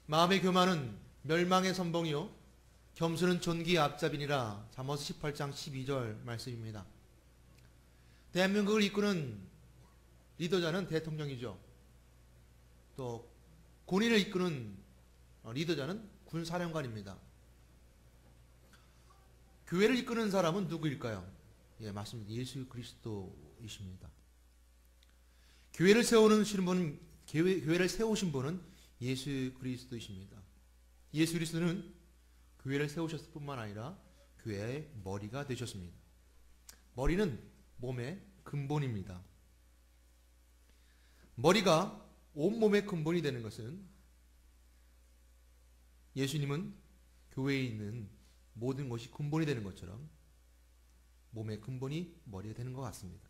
마음의 교만은 멸망의 선봉이요 겸손은 존귀의 앞잡이니라. 잠언서 18장 12절 말씀입니다. 대한민국을 이끄는 리더자는 대통령이죠. 또 군인을 이끄는 리더자는 군사령관입니다. 교회를 이끄는 사람은 누구일까요? 예, 맞습니다. 예수 그리스도이십니다. 교회를 세우신 분은 예수 그리스도이십니다. 예수 그리스도는 교회를 세우셨을 뿐만 아니라 교회의 머리가 되셨습니다. 머리는 몸의 근본입니다. 머리가 온몸의 근본이 되는 것은 예수님은 교회에 있는 모든 것이 근본이 되는 것처럼 몸의 근본이 머리가 되는 것 같습니다.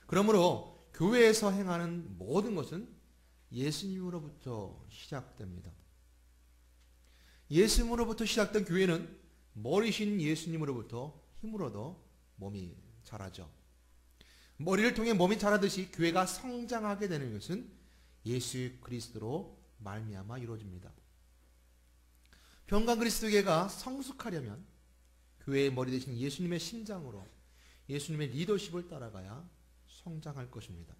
그러므로 교회에서 행하는 모든 것은 예수님으로부터 시작됩니다. 예수님으로부터 시작된 교회는 머리신 예수님으로부터 힘을 얻어 몸이 자라죠. 머리를 통해 몸이 자라듯이 교회가 성장하게 되는 것은 예수 그리스도로 말미암아 이루어집니다. 평강 그리스도교회가 성숙하려면 교회의 머리 대신 예수님의 심장으로 예수님의 리더십을 따라가야 성장할 것입니다.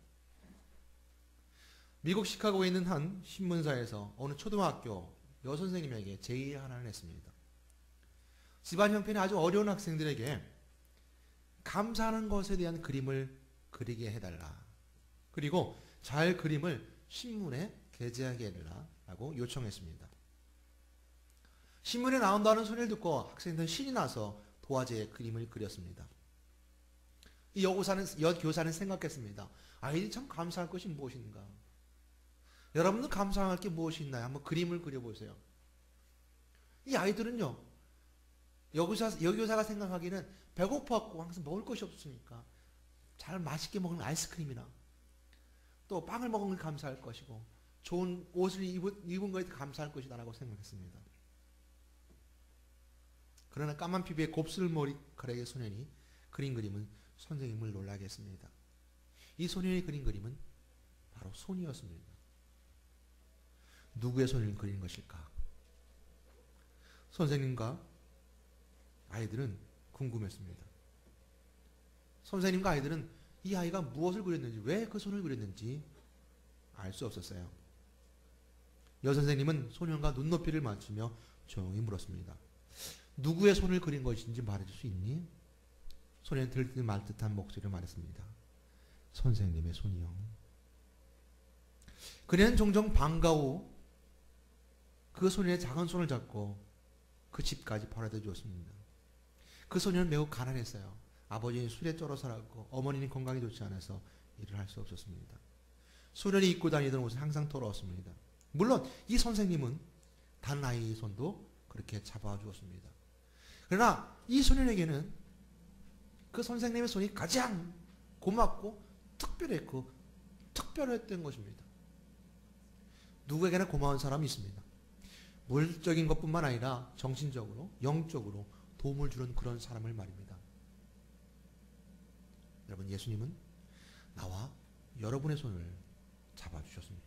미국 시카고에 있는 한 신문사에서 어느 초등학교 여선생님에게 제의 하나를 했습니다. 집안 형편이 아주 어려운 학생들에게 감사하는 것에 대한 그림을 그리게 해달라. 그리고 잘 그림을 신문에 게재하게 해달라 라고 요청했습니다. 신문에 나온다는 소리를 듣고 학생들은 신이 나서 도화지에 그림을 그렸습니다. 이 여교사는 생각했습니다. 아이들이 참 감사할 것이 무엇인가? 여러분들 감사할 게 무엇이 있나요? 한번 그림을 그려보세요. 이 아이들은요, 여교사가 생각하기에는 배고팠고 항상 먹을 것이 없으니까 잘 맛있게 먹는 아이스크림이나 또 빵을 먹은 걸 감사할 것이고 좋은 옷을 입은 것에 감사할 것이다 라고 생각했습니다. 그러나 까만 피부에 곱슬 머리카락의 소년이 그린 그림은 선생님을 놀라게 했습니다. 이 소년이 그린 그림은 바로 손이었습니다. 누구의 손을 그리는 것일까? 선생님과 아이들은 궁금했습니다. 선생님과 아이들은 이 아이가 무엇을 그렸는지, 왜 그 손을 그렸는지 알 수 없었어요. 여선생님은 소년과 눈높이를 맞추며 조용히 물었습니다. 누구의 손을 그린 것인지 말해줄 수 있니? 소년은 들듯 말듯한 목소리로 말했습니다. 선생님의 손이요. 그녀는 종종 방과 후 그 소년의 작은 손을 잡고 그 집까지 벌어다 주었습니다. 그 소년은 매우 가난했어요. 아버지는 술에 쩔어 살았고 어머니는 건강이 좋지 않아서 일을 할 수 없었습니다. 소년이 입고 다니던 옷은 항상 더러웠습니다. 물론 이 선생님은 다른 아이의 손도 그렇게 잡아주었습니다. 그러나 이 소년에게는 그 선생님의 손이 가장 고맙고 특별했던 것입니다. 누구에게나 고마운 사람이 있습니다. 물질적인 것뿐만 아니라 정신적으로, 영적으로 도움을 주는 그런 사람을 말입니다. 여러분, 예수님은 나와 여러분의 손을 잡아주셨습니다.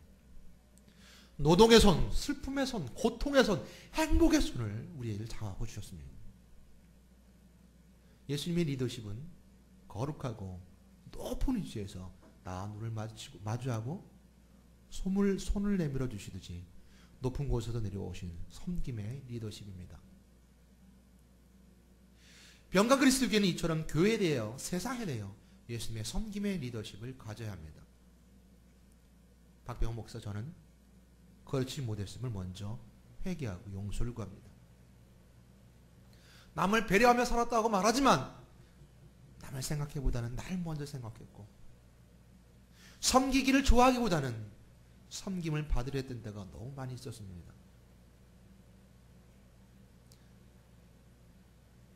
노동의 손, 슬픔의 손, 고통의 손, 행복의 손을 우리에게 잡아주셨습니다. 예수님의 리더십은 거룩하고 높은 위치에서 나와 눈을 마주하고 손을 내밀어 주시듯이 높은 곳에서 내려오신 섬김의 리더십입니다. 병가 그리스도교회는 이처럼 교회에 대하여, 세상에 대하여 예수님의 섬김의 리더십을 가져야 합니다. 박병호 목사, 저는 그렇지 못했음을 먼저 회개하고 용서를 구합니다. 남을 배려하며 살았다고 말하지만 남을 생각해보다는 나를 먼저 생각했고, 섬기기를 좋아하기보다는 섬김을 받으려 했던 때가 너무 많이 있었습니다.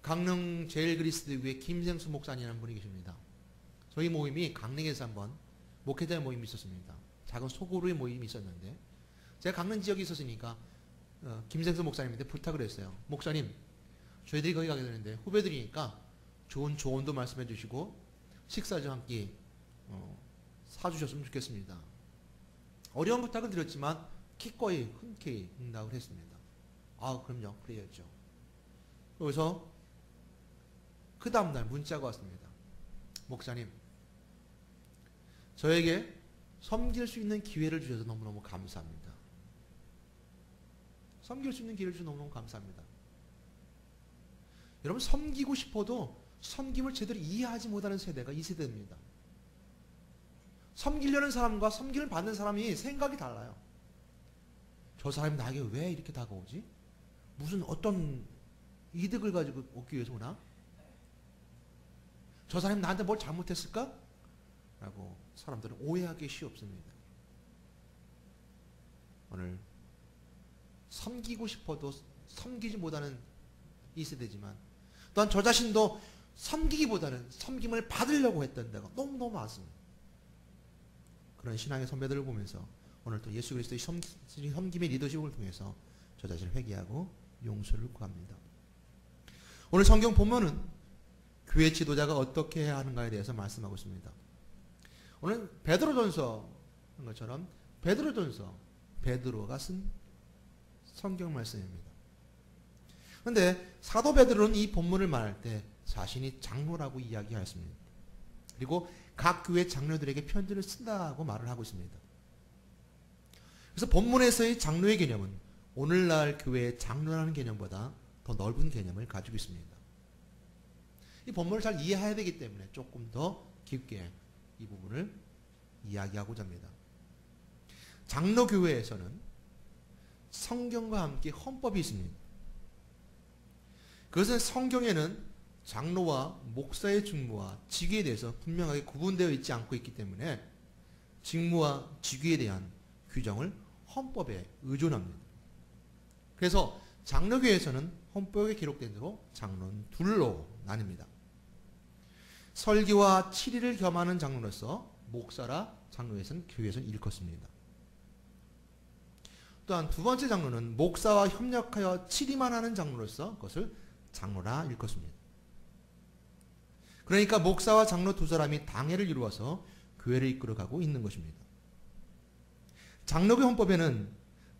강릉 제일그리스도교회 김생수 목사님이라는 분이 계십니다. 저희 모임이 강릉에서 한번 목회자 모임이 있었습니다. 작은 소그룹의 모임이 있었는데 제가 강릉 지역에 있었으니까 김생수 목사님한테 부탁을 했어요. 목사님, 저희들이 거기 가게 되는데 후배들이니까 좋은 조언도 말씀해 주시고 식사 좀 한 끼 사주셨으면 좋겠습니다. 어려운 부탁을 드렸지만 기꺼이 흔쾌히 응답을 했습니다. 아, 그럼요. 그래야죠. 그래서 그 다음날 문자가 왔습니다. 목사님, 저에게 섬길 수 있는 기회를 주셔서 너무너무 감사합니다. 섬길 수 있는 기회를 주셔서 너무너무 감사합니다. 여러분, 섬기고 싶어도 섬김을 제대로 이해하지 못하는 세대가 이 세대입니다. 섬기려는 사람과 섬김을 받는 사람이 생각이 달라요. 저 사람이 나에게 왜 이렇게 다가오지? 무슨 어떤 이득을 가지고 오기 위해서 오나? 저 사람이 나한테 뭘 잘못했을까? 라고 사람들은 오해하기 쉽습니다. 오늘 섬기고 싶어도 섬기지 못하는 이 세대지만 또한 저 자신도 섬기기보다는 섬김을 받으려고 했던 데가 너무너무 많습니다. 그런 신앙의 선배들을 보면서 오늘 또 예수 그리스도의 섬김의 리더십을 통해서 저 자신을 회개하고 용서를 구합니다. 오늘 성경 본문은 교회 지도자가 어떻게 해야 하는가에 대해서 말씀하고 있습니다. 오늘 베드로전서 한 것처럼 베드로전서 베드로가 쓴 성경 말씀입니다. 그런데 사도 베드로는 이 본문을 말할 때 자신이 장로라고 이야기하였습니다. 그리고 각 교회 장로들에게 편지를 쓴다고 말을 하고 있습니다. 그래서 본문에서의 장로의 개념은 오늘날 교회의 장로라는 개념보다 더 넓은 개념을 가지고 있습니다. 이 본문을 잘 이해해야 되기 때문에 조금 더 깊게 이 부분을 이야기하고자 합니다. 장로교회에서는 성경과 함께 헌법이 있습니다. 그것은 성경에는 장로와 목사의 직무와 직위에 대해서 분명하게 구분되어 있지 않고 있기 때문에 직무와 직위에 대한 규정을 헌법에 의존합니다. 그래서 장로교회에서는 헌법에 기록된 대로 장로는 둘로 나뉩니다. 설교와 치리를 겸하는 장로로서 목사라 장로에서는 교회에서는 일컫습니다. 또한 두 번째 장로는 목사와 협력하여 치리만 하는 장로로서 그것을 장로라 일컫습니다. 그러니까 목사와 장로 두 사람이 당회를 이루어서 교회를 이끌어가고 있는 것입니다. 장로교 헌법에는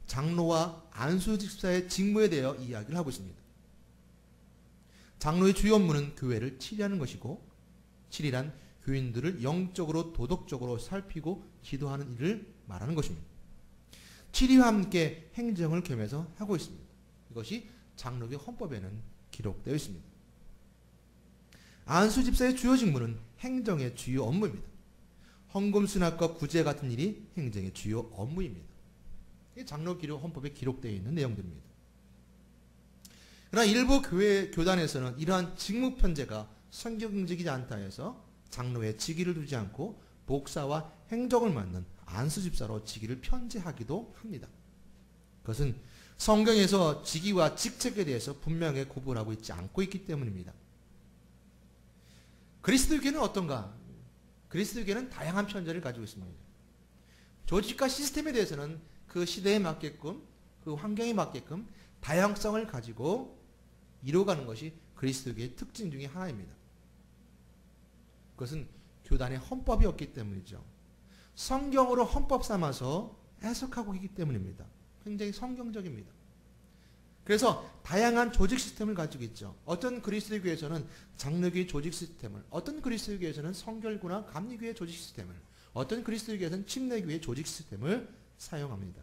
장로와 안수집사의 직무에 대해 이야기를 하고 있습니다. 장로의 주요 업무는 교회를 치리하는 것이고 치리란 교인들을 영적으로 도덕적으로 살피고 기도하는 일을 말하는 것입니다. 치리와 함께 행정을 겸해서 하고 있습니다. 이것이 장로교 헌법에는 기록되어 있습니다. 안수집사의 주요 직무는 행정의 주요 업무입니다. 헌금 수납과 구제 같은 일이 행정의 주요 업무입니다. 이게 장로 기록 헌법에 기록되어 있는 내용들입니다. 그러나 일부 교회 교단에서는 이러한 직무 편제가 성경적이지 않다 해서 장로의 직위를 두지 않고 목사와 행정을 맡는 안수집사로 직위를 편제하기도 합니다. 그것은 성경에서 직위와 직책에 대해서 분명하게 구분하고 있지 않고 있기 때문입니다. 그리스도교는 어떤가? 그리스도교는 다양한 편제를 가지고 있습니다. 조직과 시스템에 대해서는 그 시대에 맞게끔 그 환경에 맞게끔 다양성을 가지고 이루어가는 것이 그리스도교의 특징 중에 하나입니다. 그것은 교단의 헌법이 없기 때문이죠. 성경으로 헌법 삼아서 해석하고 있기 때문입니다. 굉장히 성경적입니다. 그래서 다양한 조직 시스템을 가지고 있죠. 어떤 그리스도교에서는 장로교의 조직 시스템을, 어떤 그리스도교에서는 성결구나 감리교의 조직 시스템을, 어떤 그리스도교에서는 침례교의 조직 시스템을 사용합니다.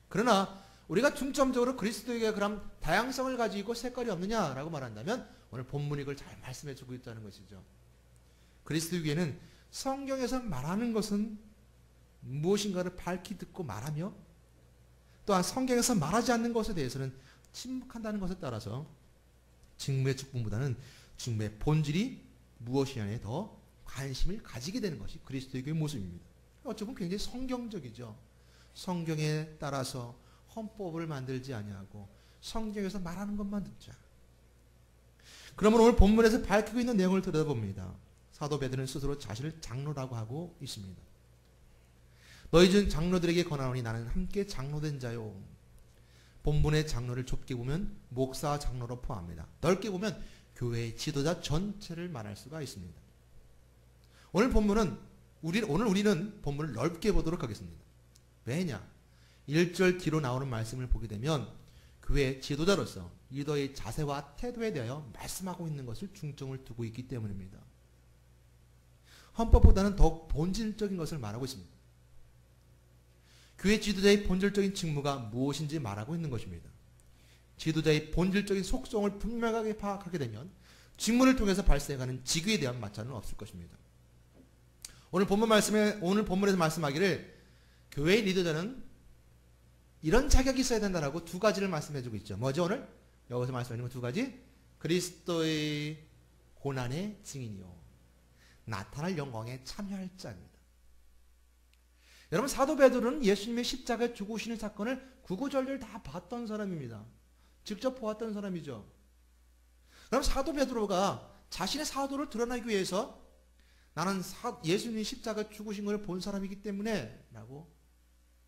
그러나 우리가 중점적으로 그리스도교가 그럼 다양성을 가지고 색깔이 없느냐라고 말한다면 오늘 본문이 그걸 잘 말씀해주고 있다는 것이죠. 그리스도교에는 성경에서 말하는 것은 무엇인가를 밝히 듣고 말하며 또한 성경에서 말하지 않는 것에 대해서는 침묵한다는 것에 따라서 직무의 직분보다는 직무의 본질이 무엇이냐에 더 관심을 가지게 되는 것이 그리스도교의 모습입니다. 어쩌면 굉장히 성경적이죠. 성경에 따라서 헌법을 만들지 아니하고 성경에서 말하는 것만 듣자. 그러면 오늘 본문에서 밝히고 있는 내용을 들여다봅니다. 사도 베드로는 스스로 자신을 장로라고 하고 있습니다. 너희 중 장로들에게 권하노니 나는 함께 장로된 자요. 본문의 장로를 좁게 보면 목사와 장로로 포함합니다. 넓게 보면 교회의 지도자 전체를 말할 수가 있습니다. 오늘 우리는 본문을 넓게 보도록 하겠습니다. 왜냐? 1절 뒤로 나오는 말씀을 보게 되면 교회 지도자로서 리더의 자세와 태도에 대하여 말씀하고 있는 것을 중점을 두고 있기 때문입니다. 헌법보다는 더욱 본질적인 것을 말하고 있습니다. 교회 지도자의 본질적인 직무가 무엇인지 말하고 있는 것입니다. 지도자의 본질적인 속성을 분명하게 파악하게 되면 직무를 통해서 발생하는 직위에 대한 마찰은 없을 것입니다. 오늘 본문에서 말씀하기를 교회의 리더자는 이런 자격이 있어야 된다라고 두 가지를 말씀해주고 있죠. 뭐죠 오늘? 여기서 말씀하시는 두 가지. 그리스도의 고난의 증인이요 나타날 영광에 참여할 자입니다. 여러분 사도 베드로는 예수님의 십자가에 죽으시는 사건을 구구절절 다 봤던 사람입니다. 직접 보았던 사람이죠. 그럼 사도 베드로가 자신의 사도를 드러나기 위해서 나는 예수님이 십자가에 죽으신 것을 본 사람이기 때문에 라고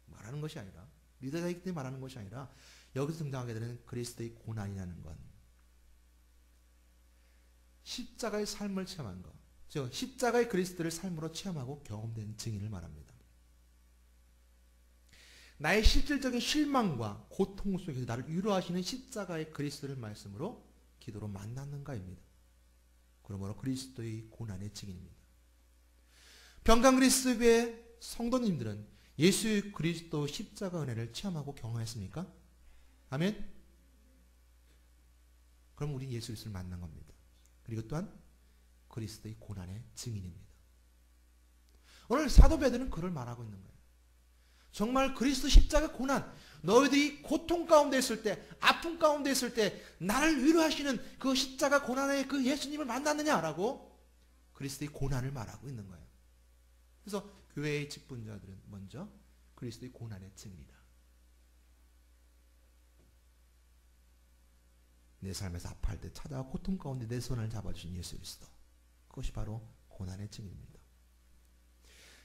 말하는 것이 아니라 리더자이기 때문에 말하는 것이 아니라 여기서 등장하게 되는 그리스도의 고난이라는 건 십자가의 삶을 체험한 것, 즉 십자가의 그리스도를 삶으로 체험하고 경험된 증인을 말합니다. 나의 실질적인 실망과 고통 속에서 나를 위로하시는 십자가의 그리스도를 말씀으로 기도로 만났는가입니다. 그러므로 그리스도의 고난의 증인입니다. 평강 그리스도의 성도님들은 예수 그리스도 십자가 은혜를 체험하고 경험했습니까? 아멘? 그럼 우리 예수 그리스도를 만난 겁니다. 그리고 또한 그리스도의 고난의 증인입니다. 오늘 사도 베드로는 그를 말하고 있는 거예요. 정말 그리스도 십자가 고난, 너희들이 고통 가운데 있을 때, 아픔 가운데 있을 때 나를 위로하시는 그 십자가 고난의 그 예수님을 만났느냐라고 그리스도의 고난을 말하고 있는 거예요. 그래서 교회의 직분자들은 먼저 그리스도의 고난의 증인이다. 내 삶에서 아파할 때 찾아와 고통 가운데 내 손을 잡아주신 예수 그리스도, 그것이 바로 고난의 증인입니다.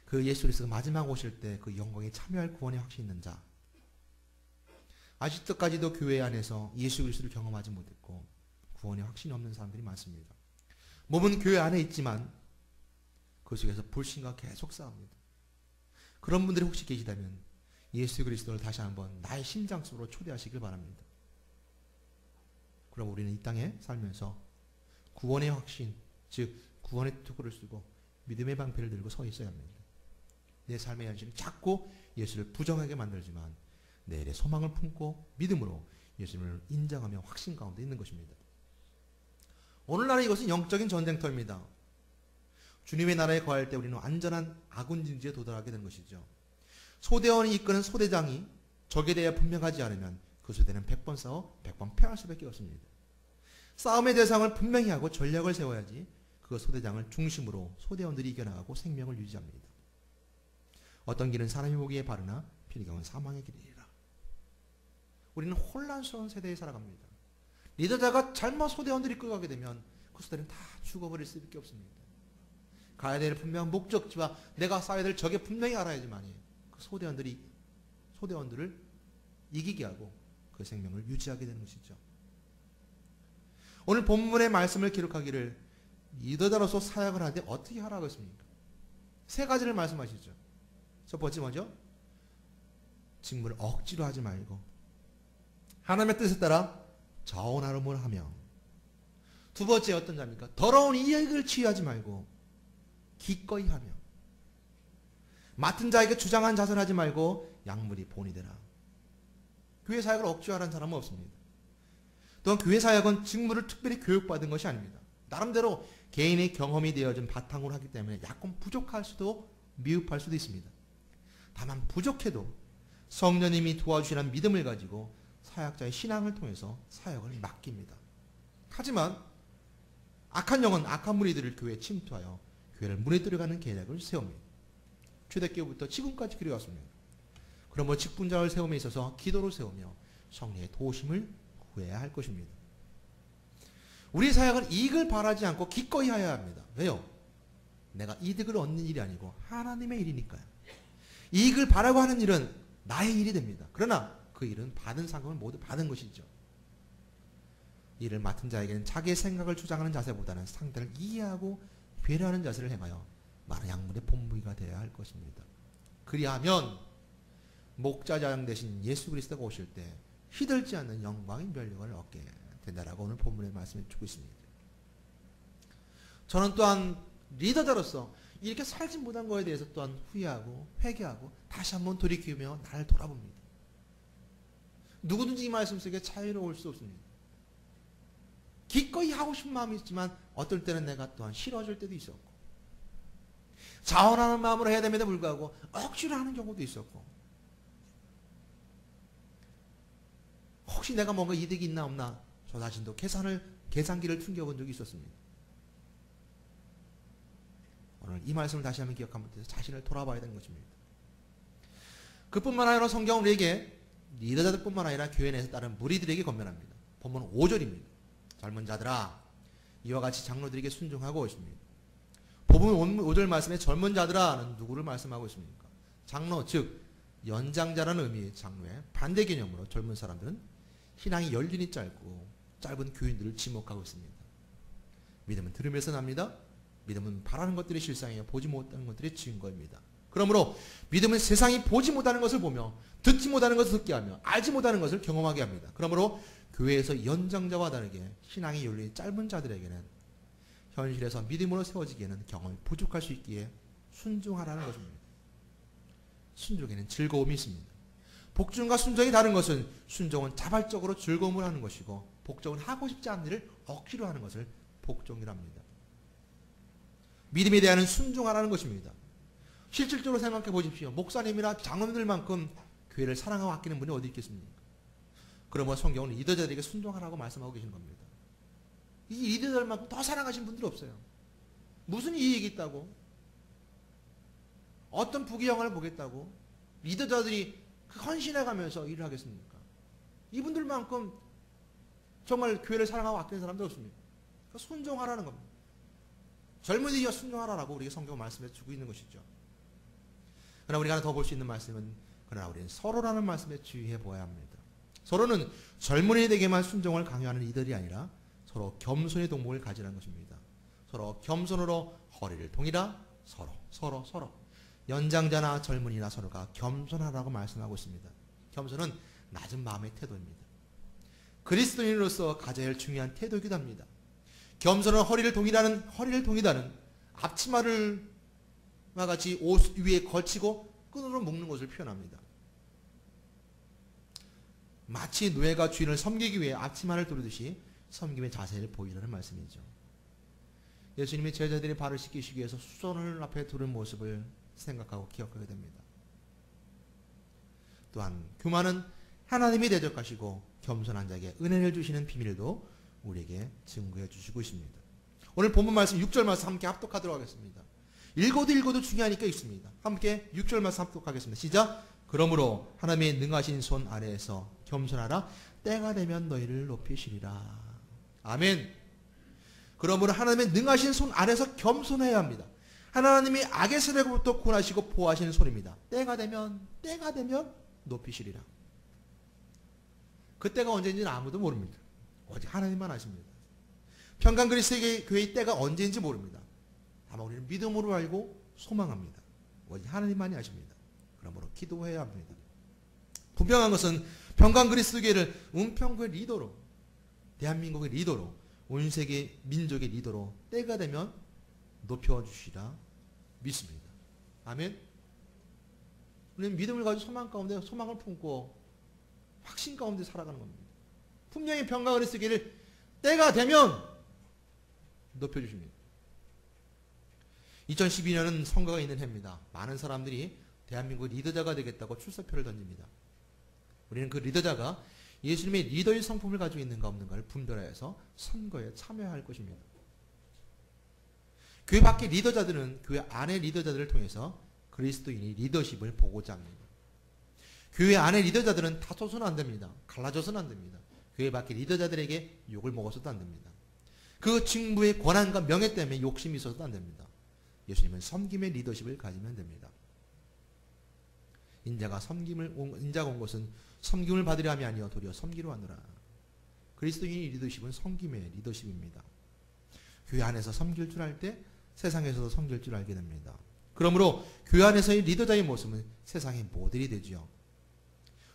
그 예수 그리스도가 마지막 오실 때 그 영광에 참여할 구원의 확신이 있는 자, 아직까지도 교회 안에서 예수 그리스도를 경험하지 못했고 구원의 확신이 없는 사람들이 많습니다. 몸은 교회 안에 있지만 그 속에서 불신과 계속 싸웁니다. 그런 분들이 혹시 계시다면 예수 그리스도를 다시 한번 나의 심장 속으로 초대하시길 바랍니다. 그럼 우리는 이 땅에 살면서 구원의 확신, 즉 구원의 투구를 쓰고 믿음의 방패를 들고 서 있어야 합니다. 내 삶의 현실은 자꾸 예수를 부정하게 만들지만 내일의 소망을 품고 믿음으로 예수님을 인정하며 확신 가운데 있는 것입니다. 오늘날의 이것은 영적인 전쟁터입니다. 주님의 나라에 거할 때 우리는 완전한 아군 진지에 도달하게 되는 것이죠. 소대원이 이끄는 소대장이 적에 대해 분명하지 않으면 그 소대는 100번 싸워 100번 패할 수밖에 없습니다. 싸움의 대상을 분명히 하고 전략을 세워야지 그 소대장을 중심으로 소대원들이 이겨나가고 생명을 유지합니다. 어떤 길은 사람이 보기에 바르나 필경은 사망의 길이라. 우리는 혼란스러운 세대에 살아갑니다. 리더자가 잘못 소대원들이 끌어가게 되면 그 소대는 다 죽어버릴 수밖에 없습니다. 가야 될 분명한 목적지와 내가 쌓아야 될 적에 분명히 알아야지만이 그 소대원들을 이기게 하고 그 생명을 유지하게 되는 것이죠. 오늘 본문의 말씀을 기록하기를 리더자로서 사역을 하는데 어떻게 하라고 했습니까? 세 가지를 말씀하시죠. 첫 번째 뭐죠? 직무를 억지로 하지 말고 하나님의 뜻에 따라 자원하름을 하며, 두 번째 어떤 자입니까? 더러운 이익을 취하지 말고 기꺼이 하며, 맡은 자에게 주장한 자선하지 말고 약물이 본이 되라. 교회 사역을 억지로 하라는 사람은 없습니다. 또한 교회 사역은 직무를 특별히 교육받은 것이 아닙니다. 나름대로 개인의 경험이 되어진 바탕으로 하기 때문에 약간 부족할 수도 미흡할 수도 있습니다. 다만 부족해도 성령님이 도와주시라는 믿음을 가지고 사역자의 신앙을 통해서 사역을 맡깁니다. 하지만 악한 영은 악한 무리들을 교회에 침투하여 교회를 무너뜨려가는 계략을 세웁니다. 초대교회부터 지금까지 그래왔습니다. 그러므로 직분자를 세움에 있어서 기도로 세우며 성령의 도우심을 구해야 할 것입니다. 우리 사역은 이익을 바라지 않고 기꺼이 해야 합니다. 왜요? 내가 이득을 얻는 일이 아니고 하나님의 일이니까요. 이익을 바라고 하는 일은 나의 일이 됩니다. 그러나 그 일은 받은 상금을 모두 받은 것이죠. 일을 맡은 자에게는 자기의 생각을 주장하는 자세보다는 상대를 이해하고 배려하는 자세를 행하여 많은 약물의 본보기가 되어야 할 것입니다. 그리하면 목자장 대신 예수 그리스도가 오실 때 희들지 않는 영광의 면류관을 얻게 된다라고 오늘 본문의 말씀을 주고 있습니다. 저는 또한 리더자로서 이렇게 살지 못한 거에 대해서 또한 후회하고 회개하고 다시 한번 돌이키며 나를 돌아봅니다. 누구든지 이 말씀 속에 자유로울 수 없습니다. 기꺼이 하고 싶은 마음이 있지만 어떨 때는 내가 또한 싫어질 때도 있었고 자원하는 마음으로 해야 됨에도 불구하고 억지로 하는 경우도 있었고 혹시 내가 뭔가 이득이 있나 없나 저 자신도 계산기를 튕겨본 적이 있었습니다. 오늘 이 말씀을 다시 한번 기억하면서 자신을 돌아봐야 되는 것입니다. 그뿐만 아니라 성경은 우리에게 리더자들뿐만 아니라 교회 내에서 다른 무리들에게 권면합니다. 본문 5절입니다. 젊은 자들아 이와 같이 장로들에게 순종하고 있습니다. 본문 5절 말씀에 젊은 자들아는 누구를 말씀하고 있습니까? 장로 즉 연장자라는 의미의 장로의 반대 개념으로 젊은 사람들은 신앙이 연륜이 짧은 교인들을 지목하고 있습니다. 믿음은 들음에서 납니다. 믿음은 바라는 것들이 실상이요 보지 못하는 것들이 증거입니다. 그러므로 믿음은 세상이 보지 못하는 것을 보며 듣지 못하는 것을 듣게 하며 알지 못하는 것을 경험하게 합니다. 그러므로 교회에서 연장자와 다르게 신앙이 연륜이 짧은 자들에게는 현실에서 믿음으로 세워지기에는 경험이 부족할 수 있기에 순종하라는 것입니다. 순종에는 즐거움이 있습니다. 복종과 순종이 다른 것은 순종은 자발적으로 즐거움을 하는 것이고 복종은 하고 싶지 않은 일을 억지로 하는 것을 복종이랍니다. 믿음에 대한 순종하라는 것입니다. 실질적으로 생각해 보십시오. 목사님이나 장로님들만큼 교회를 사랑하고 아끼는 분이 어디 있겠습니까? 그러면 성경은 리더자들에게 순종하라고 말씀하고 계신 겁니다. 이 리더들만큼 더 사랑하신 분들 없어요. 무슨 이익이 있다고? 어떤 부귀 영화를 보겠다고? 리더자들이 헌신해가면서 일을 하겠습니까? 이분들만큼 정말 교회를 사랑하고 아끼는 사람들 없습니다. 순종하라는 겁니다. 젊은이여 순종하라라고 우리에게 성경 말씀에 주고 있는 것이죠. 그러나 우리가 하나 더 볼 수 있는 말씀은 그러나 우리는 서로라는 말씀에 주의해 보아야 합니다. 서로는 젊은이들에게만 순종을 강요하는 이들이 아니라 서로 겸손의 동목을 가지라는 것입니다. 서로 겸손으로 허리를 동이라 서로 연장자나 젊은이나 서로가 겸손하라고 말씀하고 있습니다. 겸손은 낮은 마음의 태도입니다. 그리스도인으로서 가져야 할 중요한 태도이기도 합니다. 겸손은 허리를 동이다는 앞치마를 같이 옷 위에 걸치고 끈으로 묶는 것을 표현합니다. 마치 노예가 주인을 섬기기 위해 앞치마를 두르듯이 섬김의 자세를 보이라는 말씀이죠. 예수님이 제자들의 발을 씻기시기 위해서 수선을 앞에 두른 모습을 생각하고 기억하게 됩니다. 또한 교만은 하나님이 대적하시고 겸손한 자에게 은혜를 주시는 비밀도 우리에게 증거해 주시고 있습니다. 오늘 본문 말씀 6절 말씀 함께 합독하도록 하겠습니다. 읽어도 중요하니까 읽습니다. 함께 6절 말씀 합독하겠습니다. 시작. 그러므로 하나님의 능하신 손 아래에서 겸손하라. 때가 되면 너희를 높이시리라. 아멘. 그러므로 하나님의 능하신 손 아래에서 겸손해야 합니다. 하나님이 악의 세력으로부터 구원하시고 보호하시는 손입니다. 때가 되면 높이시리라. 그때가 언제인지는 아무도 모릅니다. 오직 하나님만 아십니다. 평강 그리스도의 교회의 때가 언제인지 모릅니다. 다만 우리는 믿음으로 알고 소망합니다. 오직 하나님만이 아십니다. 그러므로 기도해야 합니다. 분명한 것은 평강 그리스도 교회를 은평구의 리더로, 대한민국의 리더로, 온 세계 민족의 리더로 때가 되면 높여주시라 믿습니다. 아멘. 우리는 믿음을 가지고 소망 가운데 소망을 품고 확신 가운데 살아가는 겁니다. 분명히 평강 그리스도 교회를 때가 되면 높여주십니다. 2012년은 선거가 있는 해입니다. 많은 사람들이 대한민국 리더자가 되겠다고 출사표를 던집니다. 우리는 그 리더자가 예수님의 리더의 성품을 가지고 있는가 없는가를 분별하여서 선거에 참여할 것입니다. 교회 밖의 리더자들은 교회 안의 리더자들을 통해서 그리스도인이 리더십을 보고자 합니다. 교회 안의 리더자들은 다퉈서는 안 됩니다. 갈라져서는 안 됩니다. 교회 밖의 리더자들에게 욕을 먹어서도 안 됩니다. 그 직무의 권한과 명예 때문에 욕심이 있어서도 안 됩니다. 예수님은 섬김의 리더십을 가지면 됩니다. 인자가 온 것은 섬김을 받으려 함이 아니요 도리어 섬기려 하느라. 그리스도인의 리더십은 섬김의 리더십입니다. 교회 안에서 섬길 줄 알 때 세상에서도 섬길 줄 알게 됩니다. 그러므로 교회 안에서의 리더자의 모습은 세상의 모델이 되지요.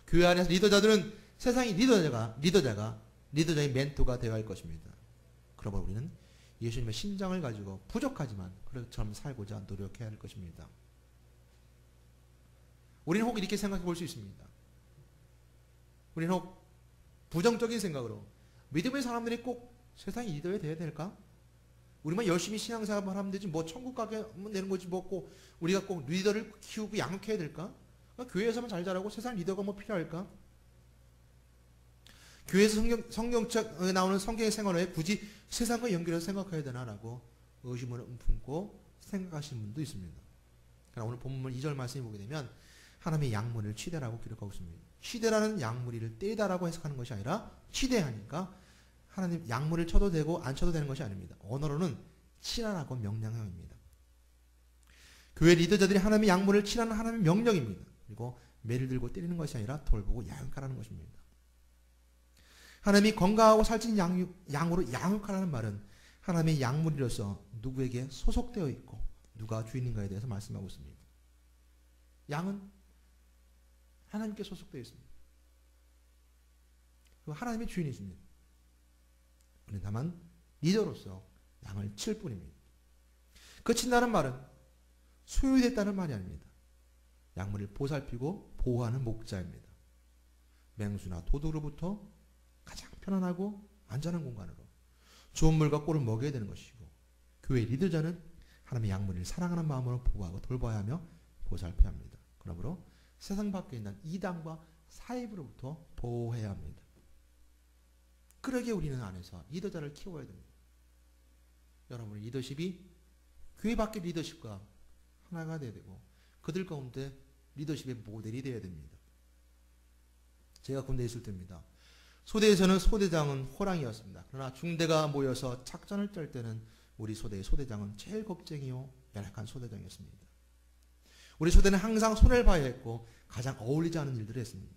교회 안에서 리더자들은 세상의 리더자의 멘토가 되어야 할 것입니다. 그러므로 우리는 예수님의 신장을 가지고 부족하지만 그처럼 살고자 노력해야 할 것입니다. 우리는 혹 이렇게 생각해 볼 수 있습니다. 우리는 혹 부정적인 생각으로 믿음의 사람들이 꼭 세상의 리더가 되어야 될까? 우리만 열심히 신앙생활만 하면 되지 뭐 천국 가면 되는 거지 뭐 꼭 우리가 꼭 리더를 키우고 양육해야 될까? 교회에서만 잘 자라고 세상 리더가 뭐 필요할까? 교회에서 성경책에 나오는 성경의 생활에 굳이 세상과 연결해서 생각해야 되나라고 의심을 품고 생각하시는 분도 있습니다. 그러나 오늘 본문 2절 말씀을 보게 되면 하나님의 양무리를 치대라고 기록하고 있습니다. 치대라는 양무리를 떼다라고 해석하는 것이 아니라 치대하니까 하나님 양무리를 쳐도 되고 안 쳐도 되는 것이 아닙니다. 언어로는 치라라고 명령형입니다. 교회 리더자들이 하나님의 양무리를 치라는 하나님의 명령입니다. 그리고 매를 들고 때리는 것이 아니라 돌보고 양육하라는 것입니다. 하나님이 건강하고 살찐 양으로 양육하라는 말은 하나님의 양무리로서 누구에게 소속되어 있고 누가 주인인가에 대해서 말씀하고 있습니다. 양은 하나님께 소속되어 있습니다. 하나님의 주인이십니다. 우리는 다만 리더로서 양을 칠 뿐입니다. 그 친다는 말은 소유됐다는 말이 아닙니다. 양무리를 보살피고 보호하는 목자입니다. 맹수나 도둑으로부터 가장 편안하고 안전한 공간으로 좋은 물과 꿀을 먹여야 되는 것이고 교회 리더자는 하나님의 양무리를 사랑하는 마음으로 보호하고 돌봐야 하며 보살펴야 합니다. 그러므로 세상 밖에 있는 이단과 사입으로부터 보호해야 합니다. 그러기에 우리는 안에서 리더자를 키워야 됩니다. 여러분의 리더십이 교회 밖의 리더십과 하나가 되어야 되고 그들 가운데 리더십의 모델이 되어야 됩니다. 제가 군대에 있을 때입니다. 소대에서는 소대장은 호랑이였습니다. 그러나 중대가 모여서 작전을 짤 때는 우리 소대의 소대장은 제일 겁쟁이요 연약한 소대장이었습니다. 우리 소대는 항상 손해를 봐야 했고 가장 어울리지 않은 일들을 했습니다.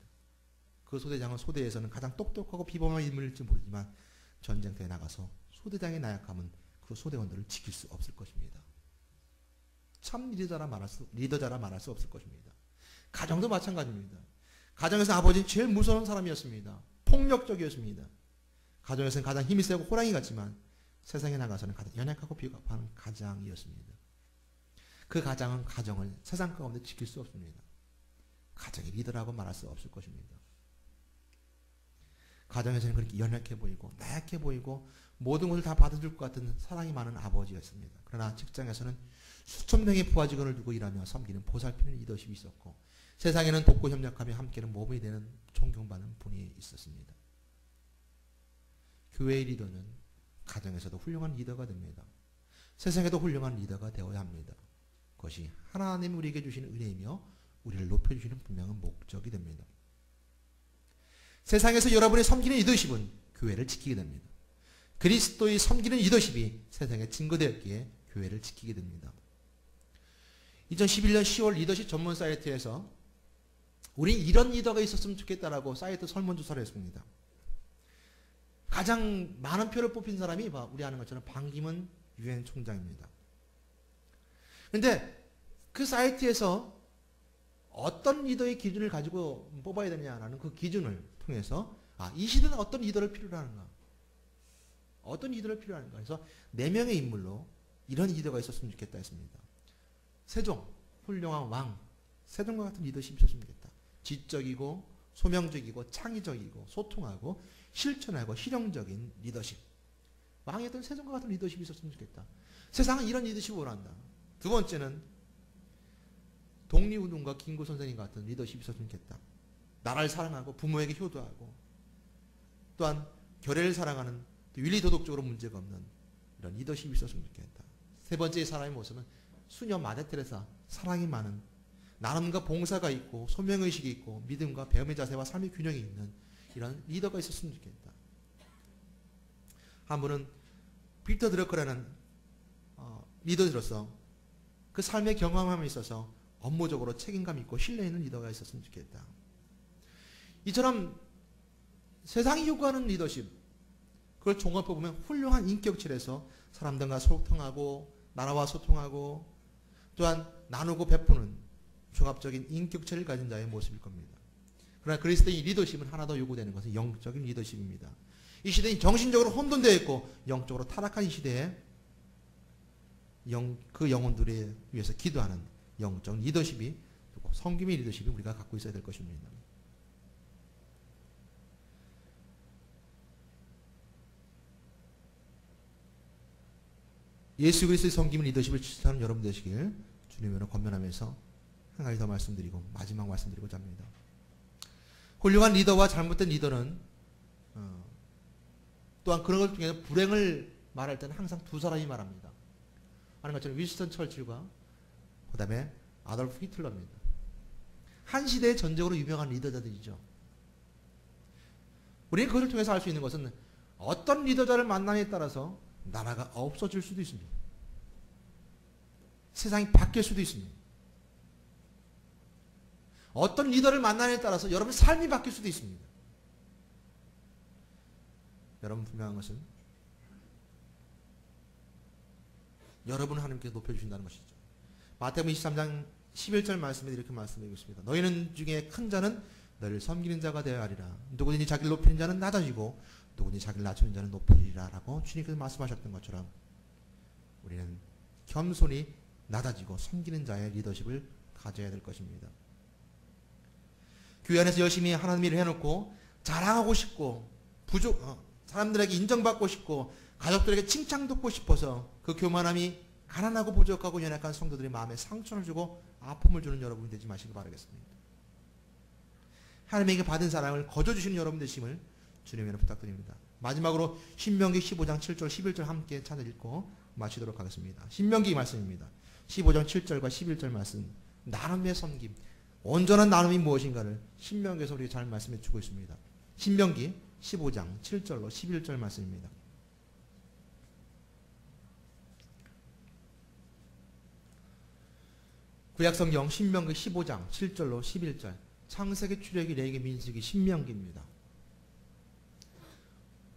그 소대장은 소대에서는 가장 똑똑하고 비범한 인물일지 모르지만 전쟁터에 나가서 소대장의 나약함은 그 소대원들을 지킬 수 없을 것입니다. 참 리더자라 말할 수 없을 것입니다. 가정도 마찬가지입니다. 가정에서 아버지는 제일 무서운 사람이었습니다. 폭력적이었습니다. 가정에서는 가장 힘이 세고 호랑이 같지만 세상에 나가서는 가장 연약하고 비겁한 가장이었습니다. 그 가장은 가정을 세상 가운데 지킬 수 없습니다. 가정의 리더라고 말할 수 없을 것입니다. 가정에서는 그렇게 연약해 보이고 나약해 보이고 모든 것을 다 받아줄 것 같은 사랑이 많은 아버지였습니다. 그러나 직장에서는 수천 명의 부하 직원을 두고 일하며 섬기는 보살피는 리더십이 있었고 세상에는 돕고 협력하며 함께는 몸이 되는 존경받는 분이 있었습니다. 교회의 리더는 가정에서도 훌륭한 리더가 됩니다. 세상에도 훌륭한 리더가 되어야 합니다. 그것이 하나님 우리에게 주시는 은혜이며 우리를 높여주시는 분명한 목적이 됩니다. 세상에서 여러분이 섬기는 리더십은 교회를 지키게 됩니다. 그리스도의 섬기는 리더십이 세상에 증거되었기에 교회를 지키게 됩니다. 2011년 10월 리더십 전문 사이트에서 우린 이런 리더가 있었으면 좋겠다라고 사이트 설문조사를 했습니다. 가장 많은 표를 뽑힌 사람이 우리 아는 것처럼 반기문 유엔 총장입니다. 그런데 그 사이트에서 어떤 리더의 기준을 가지고 뽑아야 되냐라는 그 기준을 통해서 이 시대는 어떤 리더를 필요로 하는가? 어떤 리더를 필요로 하는가? 그래서 4명의 인물로 이런 리더가 있었으면 좋겠다 했습니다. 세종, 훌륭한 왕, 세종과 같은 리더십이 있었으면 좋겠다. 지적이고 소명적이고 창의적이고 소통하고 실천하고 실용적인 리더십. 왕이었던 세종과 같은 리더십이 있었으면 좋겠다. 세상은 이런 리더십을 원한다. 두 번째는 독립운동가 김구 선생님 같은 리더십이 있었으면 좋겠다. 나라를 사랑하고 부모에게 효도하고 또한 결례를 사랑하는 윤리도덕적으로 문제가 없는 이런 리더십이 있었으면 좋겠다. 세 번째 사람의 모습은 수녀 마대테레사, 사랑이 많은 나눔과 봉사가 있고 소명의식이 있고 믿음과 배움의 자세와 삶의 균형이 있는 이런 리더가 있었으면 좋겠다. 한 분은 피터 드러커라는 리더로서 그 삶의 경험함에 있어서 업무적으로 책임감 있고 신뢰 있는 리더가 있었으면 좋겠다. 이처럼 세상이 요구하는 리더십, 그걸 종합해보면 훌륭한 인격체에서 사람들과 소통하고 나라와 소통하고 또한 나누고 베푸는 종합적인 인격체를 가진 자의 모습일 겁니다. 그러나 그리스도의 리더십은 하나 더 요구되는 것은 영적인 리더십입니다. 이 시대는 정신적으로 혼돈되어 있고 영적으로 타락한 이 시대에 그 영혼들을 위해서 기도하는 영적 리더십이, 섬김의 리더십이 우리가 갖고 있어야 될 것입니다. 예수 그리스도의 섬김의 리더십을 지향하는 여러분 되시길 주님으로 권면하면서 한 가지 더 말씀드리고 마지막 말씀드리고자 합니다. 훌륭한 리더와 잘못된 리더는 또한 그런 것 중에 불행을 말할 때는 항상 두 사람이 말합니다. 아는 것처럼 윈스턴 처칠과 그 다음에 아돌프 히틀러입니다. 한 시대의 전적으로 유명한 리더자들이죠. 우리는 그것을 통해서 알 수 있는 것은 어떤 리더자를 만남에 따라서 나라가 없어질 수도 있습니다. 세상이 바뀔 수도 있습니다. 어떤 리더를 만남에 따라서 여러분의 삶이 바뀔 수도 있습니다. 여러분 분명한 것은 여러분을 하나님께 높여주신다는 것이죠. 마태복음 23장 11절 말씀에 이렇게 말씀드리고 있습니다. 너희는 중에 큰 자는 너희를 섬기는 자가 되어야 하리라. 누구든지 자기를 높이는 자는 낮아지고 누구든지 자기를 낮추는 자는 높으리라 라고 주님께서 말씀하셨던 것처럼 우리는 겸손히 낮아지고 섬기는 자의 리더십을 가져야 될 것입니다. 교회 안에서 열심히 하나님 일을 해놓고 자랑하고 싶고 사람들에게 인정받고 싶고 가족들에게 칭찬받고 싶어서 그 교만함이 가난하고 부족하고 연약한 성도들의 마음에 상처를 주고 아픔을 주는 여러분이 되지 마시기 바라겠습니다. 하나님에게 받은 사랑을 거저주시는 여러분 되심을 주님으로 부탁드립니다. 마지막으로 신명기 15장 7절 11절 함께 찾아 읽고 마치도록 하겠습니다. 신명기 말씀입니다. 15장 7절과 11절 말씀, 나눔의 섬김, 온전한 나눔이 무엇인가를 신명기에서 우리가 잘 말씀해 주고 있습니다. 신명기 15장 7절로 11절 말씀입니다. 구약성경 신명기 15장 7절로 11절, 창세기, 출애굽기, 레위기, 민수기, 신명기입니다.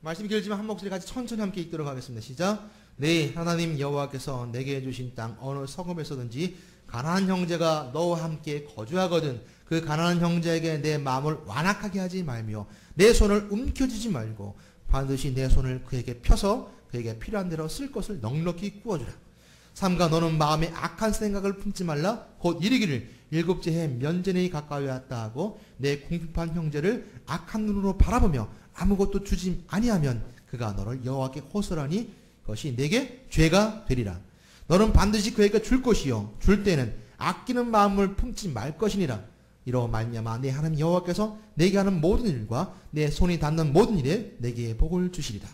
말씀이 길지만 한 목소리 같이 천천히 함께 읽도록 하겠습니다. 시작. 네, 하나님 여호와께서 내게 주신 땅 어느 성읍에서든지 가나안 형제가 너와 함께 거주하거든 그 가나안 형제에게 내 마음을 완악하게 하지 말며 내 손을 움켜쥐지 말고 반드시 내 손을 그에게 펴서 그에게 필요한 대로 쓸 것을 넉넉히 구워주라. 삼가 너는 마음에 악한 생각을 품지 말라. 곧 이르기를 일곱째 해 면제내에 가까이 왔다 하고 내 궁핍한 형제를 악한 눈으로 바라보며 아무것도 주지 아니하면 그가 너를 여호와께 호소하니 그것이 내게 죄가 되리라. 너는 반드시 그에게 줄 것이요 줄 때는 아끼는 마음을 품지 말 것이니라. 이로 말미암아 내 하나님 여호와께서 내게 하는 모든 일과 내 손이 닿는 모든 일에 내게 복을 주시리라.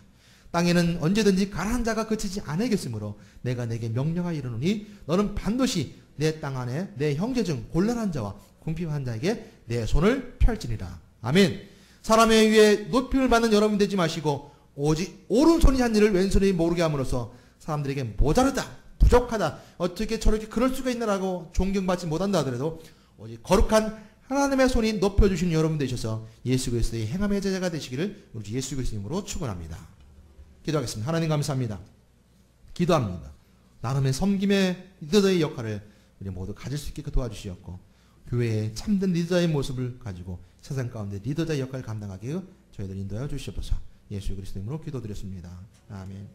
땅에는 언제든지 가난한 자가 그치지 않으겠으므로 내가 내게 명령하여 이르노니 너는 반드시 내 땅 안에 내 형제 중 곤란한 자와 궁핍한 자에게 내 손을 펼치리라. 아멘. 사람에 의해 높임을 받는 여러분 되지 마시고 오직 오른손이 한 일을 왼손이 모르게 함으로써 사람들에게 모자르다, 부족하다, 어떻게 저렇게 그럴 수가 있나라고 존경받지 못한다 하더라도 오직 거룩한 하나님의 손이 높여주신 여러분 되셔서 예수 그리스도의 행함의 제자가 되시기를 우리 예수 그리스도님으로 축원합니다. 기도하겠습니다. 하나님 감사합니다. 기도합니다. 나름의 섬김의 리더의 역할을 우리 모두 가질 수 있게 도와주시었고 교회의 참된 리더의 모습을 가지고 세상 가운데 리더자의 역할을 감당하게 저희들 인도하여 주시옵소서. 예수 그리스도 이름으로 기도드렸습니다. 아멘.